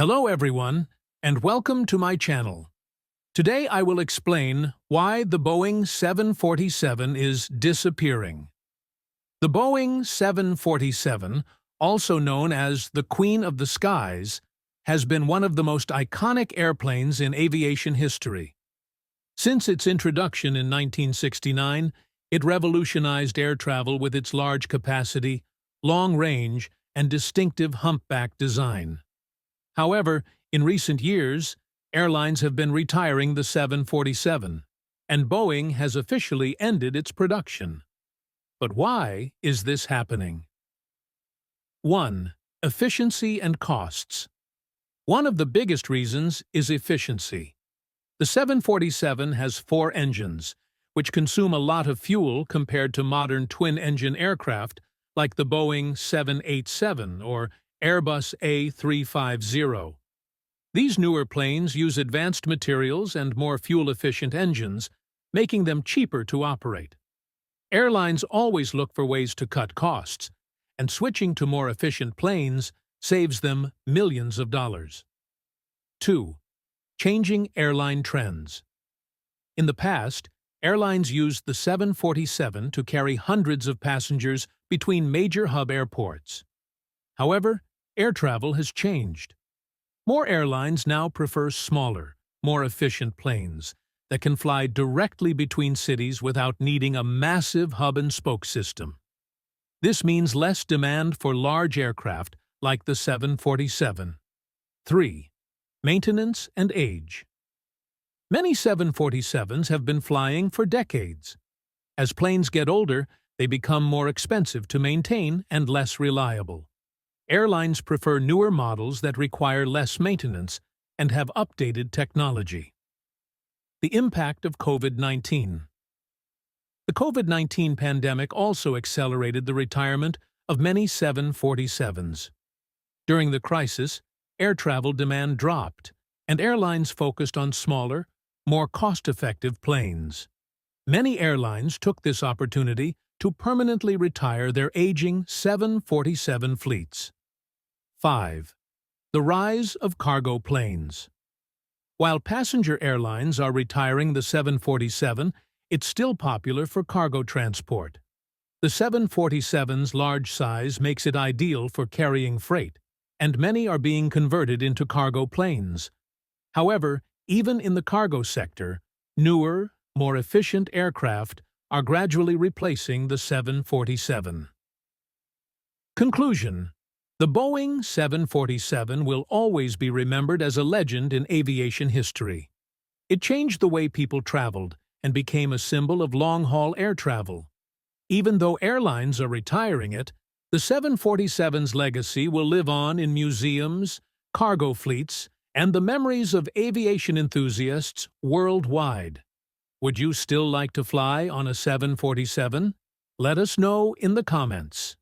Hello everyone, and welcome to my channel. Today I will explain why the Boeing 747 is disappearing. The Boeing 747, also known as the Queen of the Skies, has been one of the most iconic airplanes in aviation history. Since its introduction in 1969, it revolutionized air travel with its large capacity, long range, and distinctive humpback design. However, in recent years, airlines have been retiring the 747, and Boeing has officially ended its production. But why is this happening? 1. Efficiency and costs. One of the biggest reasons is efficiency. The 747 has 4 engines, which consume a lot of fuel compared to modern twin-engine aircraft like the Boeing 787 or Airbus A350. These newer planes use advanced materials and more fuel-efficient engines, making them cheaper to operate. Airlines always look for ways to cut costs, and switching to more efficient planes saves them millions of dollars. 2. Changing airline trends. In the past, airlines used the 747 to carry hundreds of passengers between major hub airports. However, air travel has changed. More airlines now prefer smaller, more efficient planes that can fly directly between cities without needing a massive hub-and-spoke system. This means less demand for large aircraft like the 747. 3. Maintenance and age. Many 747s have been flying for decades. As planes get older, they become more expensive to maintain and less reliable. Airlines prefer newer models that require less maintenance and have updated technology. The impact of COVID-19. The COVID-19 pandemic also accelerated the retirement of many 747s. During the crisis, air travel demand dropped, and airlines focused on smaller, more cost-effective planes. Many airlines took this opportunity to permanently retire their aging 747 fleets. 5. The rise of cargo planes. While passenger airlines are retiring the 747, it's still popular for cargo transport. The 747's large size makes it ideal for carrying freight, and many are being converted into cargo planes. However, even in the cargo sector, newer, more efficient aircraft are gradually replacing the 747. Conclusion. The Boeing 747 will always be remembered as a legend in aviation history. It changed the way people traveled and became a symbol of long-haul air travel. Even though airlines are retiring it, the 747's legacy will live on in museums, cargo fleets, and the memories of aviation enthusiasts worldwide. Would you still like to fly on a 747? Let us know in the comments.